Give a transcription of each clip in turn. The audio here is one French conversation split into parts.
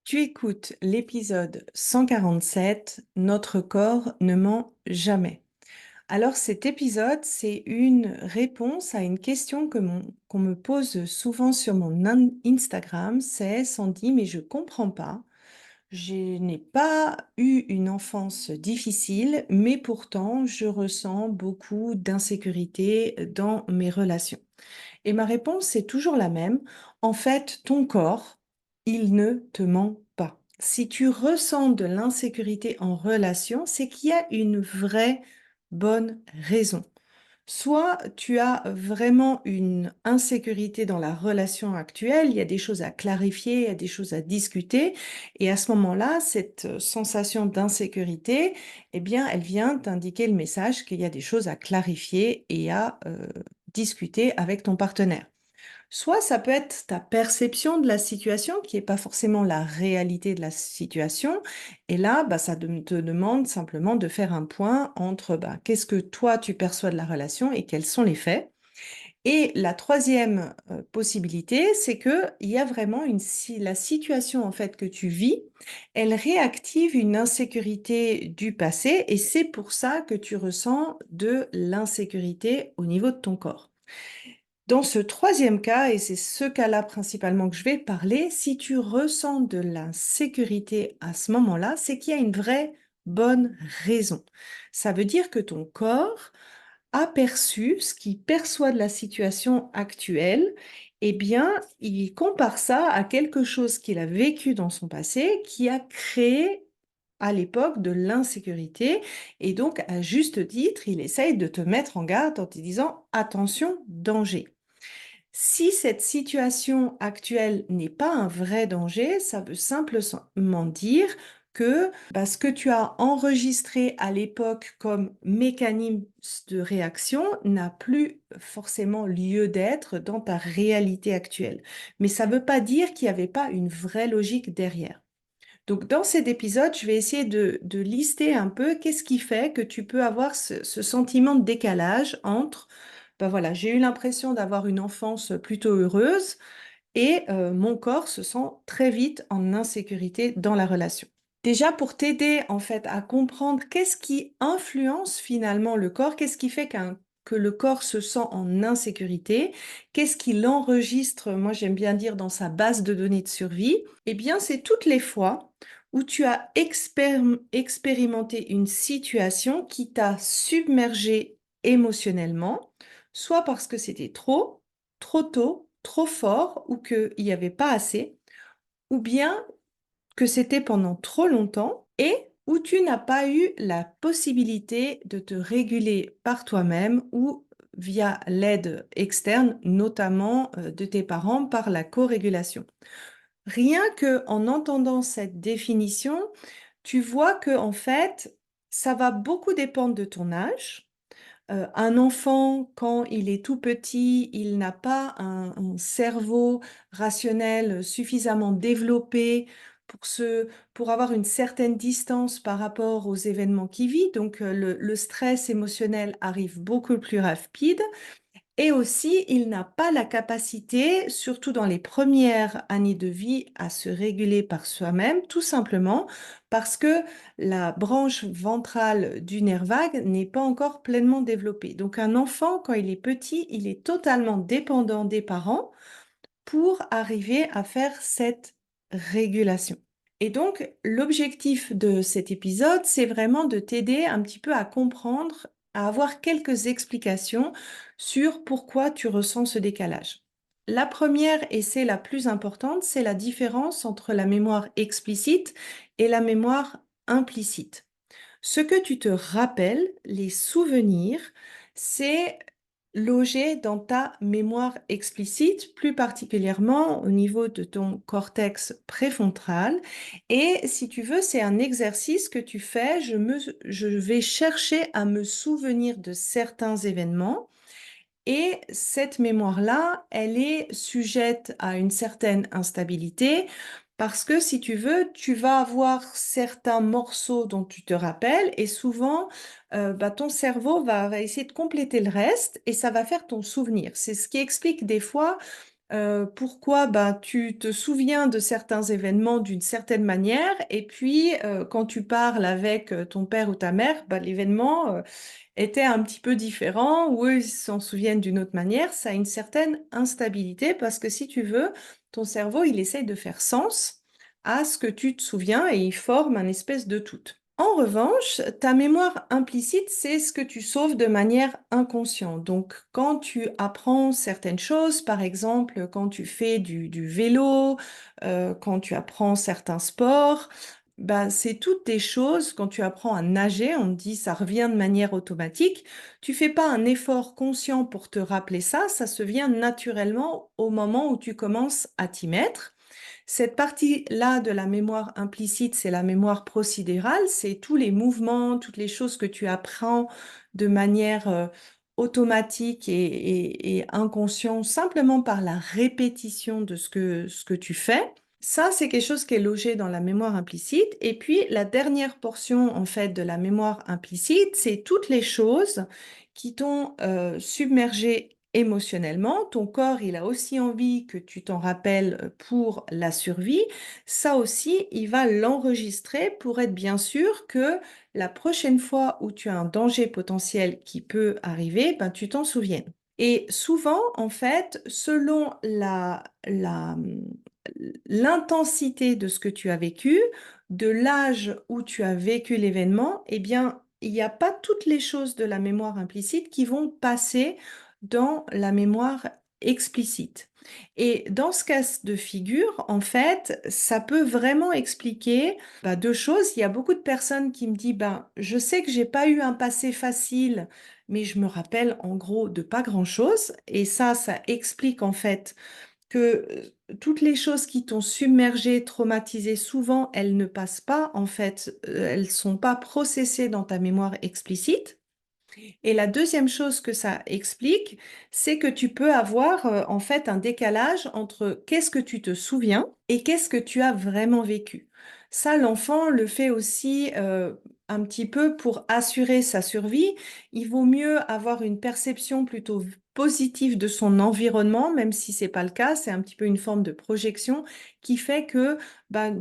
Tu écoutes l'épisode 147, Notre corps ne ment jamais. Alors cet épisode, c'est une réponse à une question qu'on me pose souvent sur mon Instagram, c'est Sandy, mais je comprends pas. Je n'ai pas eu une enfance difficile, mais pourtant je ressens beaucoup d'insécurité dans mes relations. Et ma réponse est toujours la même. En fait, ton corps, il ne te ment pas. Si tu ressens de l'insécurité en relation, c'est qu'il y a une vraie bonne raison. Soit tu as vraiment une insécurité dans la relation actuelle, il y a des choses à clarifier, il y a des choses à discuter, et à ce moment-là, cette sensation d'insécurité, eh bien, elle vient t'indiquer le message qu'il y a des choses à clarifier et à discuter avec ton partenaire. Soit ça peut être ta perception de la situation qui n'est pas forcément la réalité de la situation. Et là, bah, te demande simplement de faire un point entre bah, qu'est-ce que toi tu perçois de la relation et quels sont les faits. Et la troisième possibilité, c'est que il y a vraiment la situation en fait que tu vis, elle réactive une insécurité du passé et c'est pour ça que tu ressens de l'insécurité au niveau de ton corps. Dans ce troisième cas, et c'est ce cas-là principalement que je vais parler, si tu ressens de l'insécurité à ce moment-là, c'est qu'il y a une vraie bonne raison. Ça veut dire que ton corps a perçu ce qu'il perçoit de la situation actuelle, eh bien, il compare ça à quelque chose qu'il a vécu dans son passé qui a créé à l'époque de l'insécurité. Et donc, à juste titre, il essaye de te mettre en garde en te disant attention, danger. Si cette situation actuelle n'est pas un vrai danger, ça veut simplement dire que bah, ce que tu as enregistré à l'époque comme mécanisme de réaction n'a plus forcément lieu d'être dans ta réalité actuelle. Mais ça ne veut pas dire qu'il n'y avait pas une vraie logique derrière. Donc, dans cet épisode, je vais essayer de lister un peu qu'est-ce qui fait que tu peux avoir ce sentiment de décalage entre, ben voilà, j'ai eu l'impression d'avoir une enfance plutôt heureuse et mon corps se sent très vite en insécurité dans la relation. Déjà, pour t'aider en fait à comprendre qu'est-ce qui influence finalement le corps, qu'est-ce qui fait que le corps se sent en insécurité, qu'est-ce qu'il enregistre, moi j'aime bien dire dans sa base de données de survie, eh bien c'est toutes les fois où tu as expérimenté une situation qui t'a submergé émotionnellement, soit parce que c'était trop, trop tôt, trop fort ou qu'il n'y avait pas assez, ou bien que c'était pendant trop longtemps et où tu n'as pas eu la possibilité de te réguler par toi-même ou via l'aide externe, notamment de tes parents par la co-régulation. Rien que en entendant cette définition, tu vois que en fait, ça va beaucoup dépendre de ton âge. Un enfant, quand il est tout petit, il n'a pas un cerveau rationnel suffisamment développé pour avoir une certaine distance par rapport aux événements qu'il vit. Donc, le stress émotionnel arrive beaucoup plus rapide. Et aussi, il n'a pas la capacité, surtout dans les premières années de vie, à se réguler par soi-même, tout simplement parce que la branche ventrale du nerf vague n'est pas encore pleinement développée. Donc un enfant, quand il est petit, il est totalement dépendant des parents pour arriver à faire cette régulation. Et donc, l'objectif de cet épisode, c'est vraiment de t'aider un petit peu à comprendre, à avoir quelques explications sur pourquoi tu ressens ce décalage. La première, et c'est la plus importante, c'est la différence entre la mémoire explicite et la mémoire implicite. Ce que tu te rappelles, les souvenirs, c'est logé dans ta mémoire explicite, plus particulièrement au niveau de ton cortex préfrontal. Et si tu veux, c'est un exercice que tu fais. Je vais chercher à me souvenir de certains événements. Et cette mémoire-là, elle est sujette à une certaine instabilité parce que si tu veux, tu vas avoir certains morceaux dont tu te rappelles et souvent, bah, ton cerveau va essayer de compléter le reste et ça va faire ton souvenir. C'est ce qui explique des fois Pourquoi? Ben, tu te souviens de certains événements d'une certaine manière et puis quand tu parles avec ton père ou ta mère, ben, l'événement était un petit peu différent ou eux ils s'en souviennent d'une autre manière. Ça a une certaine instabilité parce que si tu veux, ton cerveau il essaye de faire sens à ce que tu te souviens et il forme un espèce de tout. En revanche, ta mémoire implicite, c'est ce que tu sauves de manière inconsciente. Donc, quand tu apprends certaines choses, par exemple, quand tu fais du vélo, quand tu apprends certains sports, ben, c'est toutes des choses, quand tu apprends à nager, on te dit ça revient de manière automatique. Tu fais pas un effort conscient pour te rappeler ça, ça se vient naturellement au moment où tu commences à t'y mettre. Cette partie-là de la mémoire implicite, c'est la mémoire procédurale, c'est tous les mouvements, toutes les choses que tu apprends de manière automatique et inconsciente, simplement par la répétition de ce que tu fais. Ça, c'est quelque chose qui est logé dans la mémoire implicite. Et puis, la dernière portion, en fait, de la mémoire implicite, c'est toutes les choses qui t'ont submergé émotionnellement. Ton corps, il a aussi envie que tu t'en rappelles pour la survie. Ça aussi, il va l'enregistrer pour être bien sûr que la prochaine fois où tu as un danger potentiel qui peut arriver, ben, tu t'en souviennes. Et souvent, en fait, selon l'intensité de ce que tu as vécu, de l'âge où tu as vécu l'événement, eh bien, il n'y a pas toutes les choses de la mémoire implicite qui vont passer dans la mémoire explicite. Et dans ce cas de figure, en fait, ça peut vraiment expliquer deux choses. Il y a beaucoup de personnes qui me disent, je sais que j'ai pas eu un passé facile, mais je me rappelle en gros de pas grand-chose. Et ça explique en fait que toutes les choses qui t'ont submergé, traumatisé, souvent, elles ne passent pas, en fait, elles sont pas processées dans ta mémoire explicite. Et la deuxième chose que ça explique, c'est que tu peux avoir en fait un décalage entre qu'est-ce que tu te souviens et qu'est-ce que tu as vraiment vécu. Ça, l'enfant le fait aussi un petit peu pour assurer sa survie. Il vaut mieux avoir une perception plutôt positive de son environnement, même si c'est pas le cas, c'est un petit peu une forme de projection qui fait que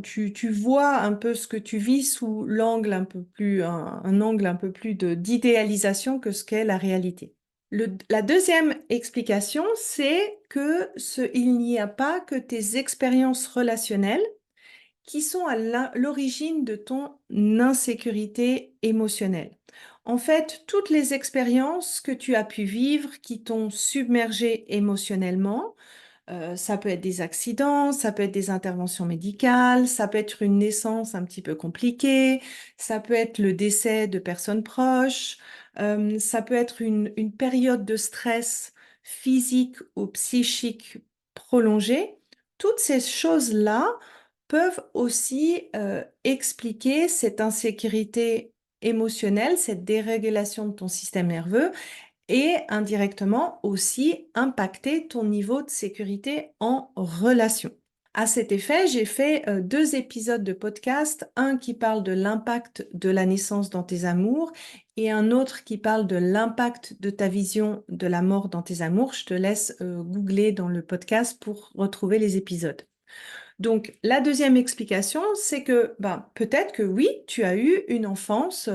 tu vois un peu ce que tu vis sous l'angle un peu plus, un angle un peu plus d'idéalisation que ce qu'est la réalité. La deuxième explication, c'est que il n'y a pas que tes expériences relationnelles qui sont à l'origine de ton insécurité émotionnelle. En fait, toutes les expériences que tu as pu vivre qui t'ont submergé émotionnellement, ça peut être des accidents, ça peut être des interventions médicales, ça peut être une naissance un petit peu compliquée, ça peut être le décès de personnes proches, ça peut être une période de stress physique ou psychique prolongée. Toutes ces choses-là peuvent aussi expliquer cette insécurité émotionnelle, cette dérégulation de ton système nerveux et indirectement aussi impacter ton niveau de sécurité en relation. À cet effet, j'ai fait deux épisodes de podcast, un qui parle de l'impact de la naissance dans tes amours et un autre qui parle de l'impact de ta vision de la mort dans tes amours. Je te laisse googler dans le podcast pour retrouver les épisodes. Donc, la deuxième explication, c'est que peut-être que oui, tu as eu une enfance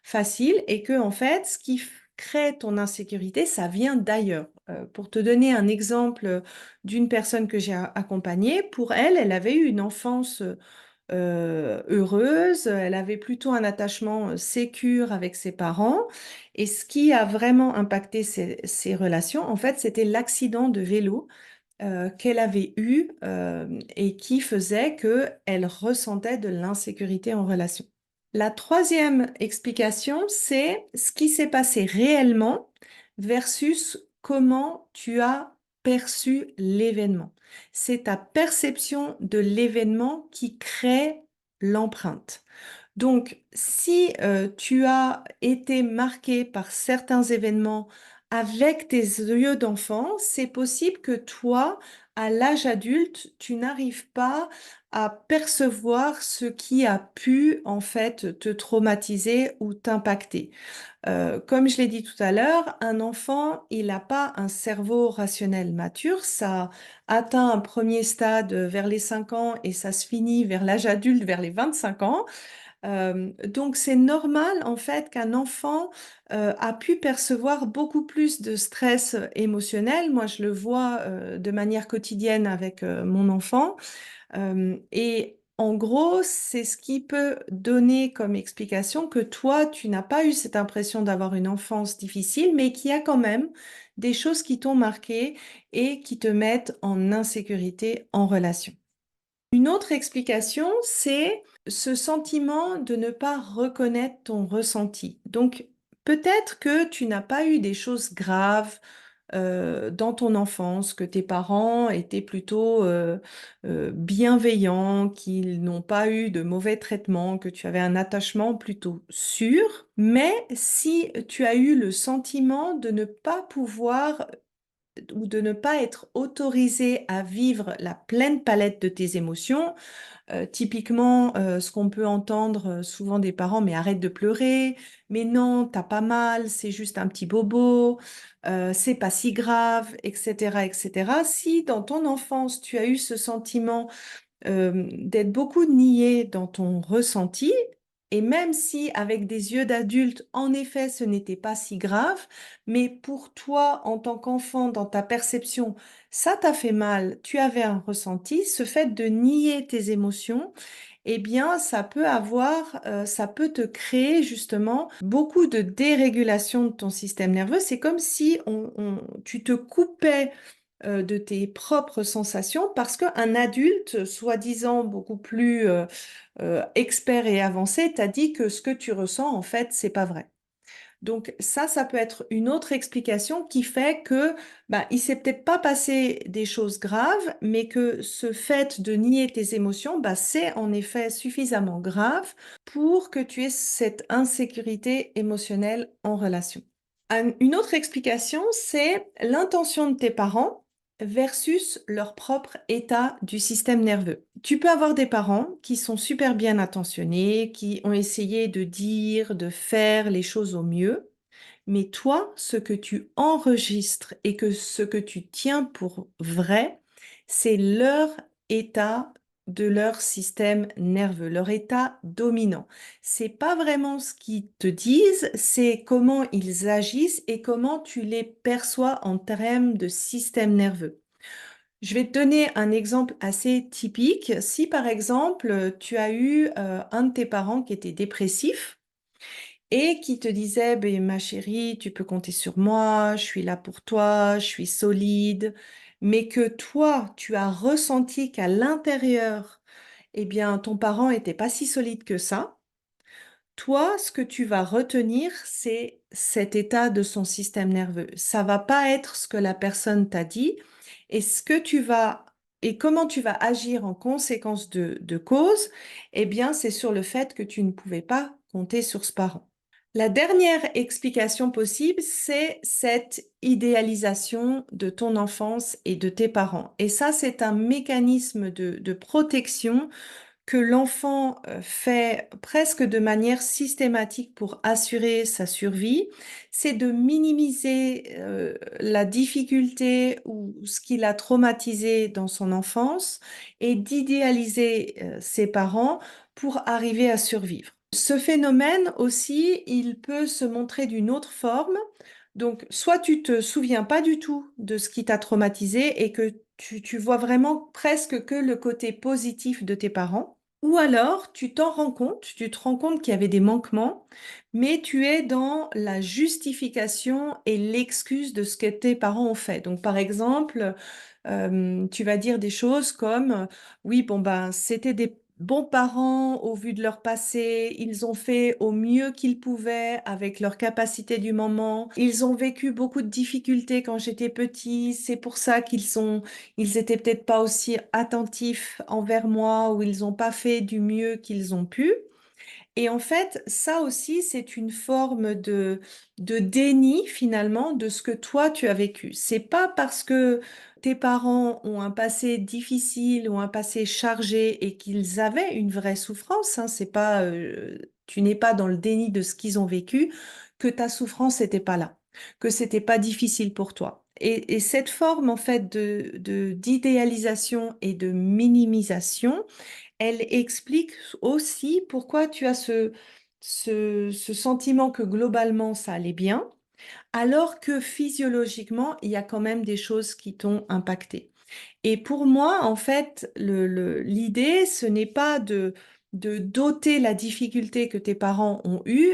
facile et que en fait, ce qui crée ton insécurité, ça vient d'ailleurs. Pour te donner un exemple d'une personne que j'ai accompagnée, pour elle, elle avait eu une enfance heureuse, elle avait plutôt un attachement sécure avec ses parents. Et ce qui a vraiment impacté ses relations, en fait, c'était l'accident de vélo qu'elle avait eu et qui faisait qu'elle ressentait de l'insécurité en relation. La troisième explication, c'est ce qui s'est passé réellement versus comment tu as perçu l'événement. C'est ta perception de l'événement qui crée l'empreinte. Donc, si tu as été marqué par certains événements avec tes yeux d'enfant, c'est possible que toi, à l'âge adulte, tu n'arrives pas à percevoir ce qui a pu en fait te traumatiser ou t'impacter. Comme je l'ai dit tout à l'heure, un enfant, il n'a pas un cerveau rationnel mature. Ça atteint un premier stade vers les 5 ans et ça se finit vers l'âge adulte, vers les 25 ans. Donc c'est normal en fait qu'un enfant a pu percevoir beaucoup plus de stress émotionnel. Moi, je le vois de manière quotidienne avec mon enfant. Et en gros, c'est ce qui peut donner comme explication que toi, tu n'as pas eu cette impression d'avoir une enfance difficile, mais qu'il y a quand même des choses qui t'ont marqué et qui te mettent en insécurité en relation. Une autre explication, c'est ce sentiment de ne pas reconnaître ton ressenti. Donc, peut-être que tu n'as pas eu des choses graves dans ton enfance, que tes parents étaient plutôt bienveillants, qu'ils n'ont pas eu de mauvais traitements, que tu avais un attachement plutôt sûr. Mais si tu as eu le sentiment de ne pas pouvoir ou de ne pas être autorisé à vivre la pleine palette de tes émotions, typiquement, ce qu'on peut entendre souvent des parents, mais arrête de pleurer, mais non, t'as pas mal, c'est juste un petit bobo, c'est pas si grave, etc., etc. Si dans ton enfance, tu as eu ce sentiment d'être beaucoup nié dans ton ressenti, et même si avec des yeux d'adulte, en effet, ce n'était pas si grave, mais pour toi, en tant qu'enfant, dans ta perception, ça t'a fait mal, tu avais un ressenti, ce fait de nier tes émotions, eh bien, ça peut te créer justement beaucoup de dérégulation de ton système nerveux. C'est comme si tu te coupais de tes propres sensations parce qu'un adulte, soi-disant beaucoup plus expert et avancé, t'a dit que ce que tu ressens, en fait, c'est pas vrai. Donc ça peut être une autre explication qui fait que bah, il s'est peut-être pas passé des choses graves, mais que ce fait de nier tes émotions, bah, c'est en effet suffisamment grave pour que tu aies cette insécurité émotionnelle en relation. Une autre explication, c'est l'intention de tes parents versus leur propre état du système nerveux. Tu peux avoir des parents qui sont super bien intentionnés, qui ont essayé de dire, de faire les choses au mieux, mais toi, ce que tu enregistres et que ce que tu tiens pour vrai, c'est leur état de leur système nerveux, leur état dominant. C'est pas vraiment ce qu'ils te disent, c'est comment ils agissent et comment tu les perçois en termes de système nerveux. Je vais te donner un exemple assez typique. Si par exemple, tu as eu un de tes parents qui était dépressif, et qui te disait, ben, ma chérie, tu peux compter sur moi, je suis là pour toi, je suis solide, mais que toi, tu as ressenti qu'à l'intérieur, eh bien, ton parent était pas si solide que ça. Toi, ce que tu vas retenir, c'est cet état de son système nerveux. Ça va pas être ce que la personne t'a dit et ce que tu vas et comment tu vas agir en conséquence de cause, eh bien, c'est sur le fait que tu ne pouvais pas compter sur ce parent. La dernière explication possible, c'est cette idéalisation de ton enfance et de tes parents. Et ça, c'est un mécanisme de protection que l'enfant fait presque de manière systématique pour assurer sa survie, c'est de minimiser la difficulté ou ce qu'il a traumatisé dans son enfance et d'idéaliser ses parents pour arriver à survivre. Ce phénomène aussi, il peut se montrer d'une autre forme. Donc, soit tu te souviens pas du tout de ce qui t'a traumatisé et que tu vois vraiment presque que le côté positif de tes parents, ou alors tu t'en rends compte, tu te rends compte qu'il y avait des manquements, mais tu es dans la justification et l'excuse de ce que tes parents ont fait. Donc, par exemple, tu vas dire des choses comme oui, bon ben c'était des bons parents au vu de leur passé, ils ont fait au mieux qu'ils pouvaient avec leur capacité du moment, ils ont vécu beaucoup de difficultés quand j'étais petit, c'est pour ça ils étaient peut-être pas aussi attentifs envers moi ou ils ont pas fait du mieux qu'ils ont pu. Et en fait, ça aussi, c'est une forme de déni finalement de ce que toi tu as vécu. C'est pas parce que tes parents ont un passé difficile ou un passé chargé et qu'ils avaient une vraie souffrance, hein, c'est pas, tu n'es pas dans le déni de ce qu'ils ont vécu, que ta souffrance n'était pas là, que c'était pas difficile pour toi. Et cette forme en fait d'idéalisation et de minimisation, elle explique aussi pourquoi tu as ce sentiment que globalement ça allait bien, alors que physiologiquement, il y a quand même des choses qui t'ont impacté. Et pour moi, en fait, l'idée, ce n'est pas de doter la difficulté que tes parents ont eue.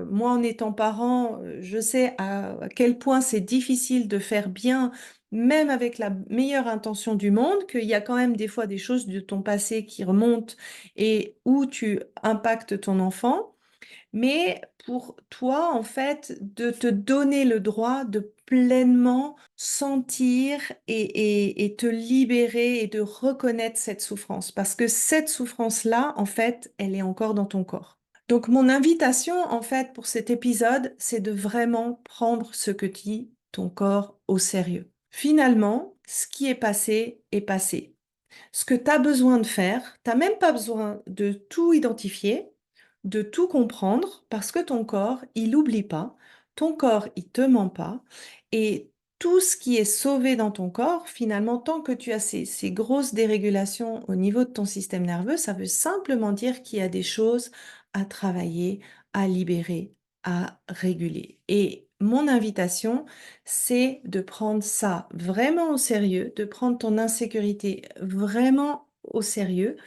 Moi, en étant parent, je sais à quel point c'est difficile de faire bien, même avec la meilleure intention du monde, qu'il y a quand même des fois des choses de ton passé qui remontent et où tu impactes ton enfant, mais pour toi, en fait, de te donner le droit de pleinement sentir et te libérer et de reconnaître cette souffrance. Parce que cette souffrance-là, en fait, elle est encore dans ton corps. Donc, mon invitation, en fait, pour cet épisode, c'est de vraiment prendre ce que dit ton corps au sérieux. Finalement, ce qui est passé est passé. Ce que tu as besoin de faire, tu n'as même pas besoin de tout identifier, de tout comprendre, parce que ton corps, il n'oublie pas, ton corps, il te ment pas, et tout ce qui est sauvé dans ton corps, finalement, tant que tu as ces grosses dérégulations au niveau de ton système nerveux, ça veut simplement dire qu'il y a des choses à travailler, à libérer, à réguler. Et mon invitation, c'est de prendre ça vraiment au sérieux, de prendre ton insécurité vraiment au sérieux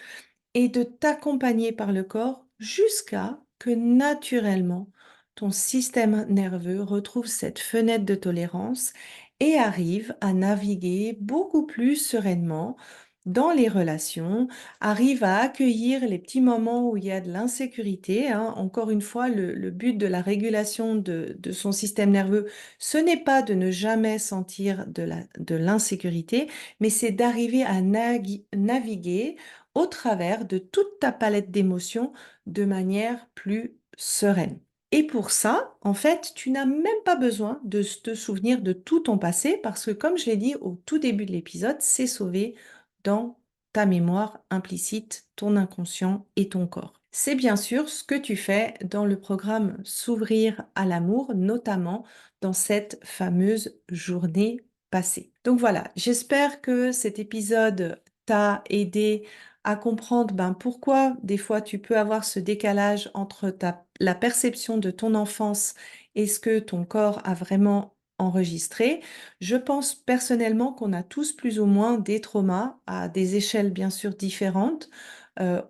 et de t'accompagner par le corps jusqu'à que naturellement ton système nerveux retrouve cette fenêtre de tolérance et arrive à naviguer beaucoup plus sereinement dans les relations, arrive à accueillir les petits moments où il y a de l'insécurité, hein. Encore une fois, le but de la régulation de son système nerveux, ce n'est pas de ne jamais sentir de l'insécurité, mais c'est d'arriver à naviguer au travers de toute ta palette d'émotions de manière plus sereine. Et pour ça, en fait, tu n'as même pas besoin de te souvenir de tout ton passé parce que, comme je l'ai dit au tout début de l'épisode, c'est sauvé dans ta mémoire implicite, ton inconscient et ton corps. C'est bien sûr ce que tu fais dans le programme S'ouvrir à l'amour, notamment dans cette fameuse journée passée. Donc voilà, j'espère que cet épisode t'a aidé à comprendre pourquoi des fois tu peux avoir ce décalage entre la perception de ton enfance et ce que ton corps a vraiment enregistré. Je pense personnellement qu'on a tous plus ou moins des traumas à des échelles bien sûr différentes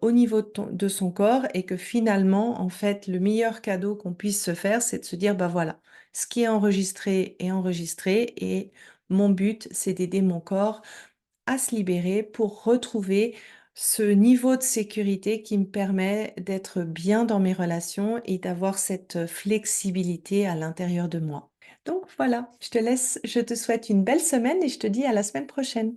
au niveau de son corps et que finalement, en fait, le meilleur cadeau qu'on puisse se faire, c'est de se dire, bah voilà, ce qui est enregistré et mon but, c'est d'aider mon corps à se libérer pour retrouver ce niveau de sécurité qui me permet d'être bien dans mes relations et d'avoir cette flexibilité à l'intérieur de moi. Donc voilà, je te laisse, je te souhaite une belle semaine et je te dis à la semaine prochaine.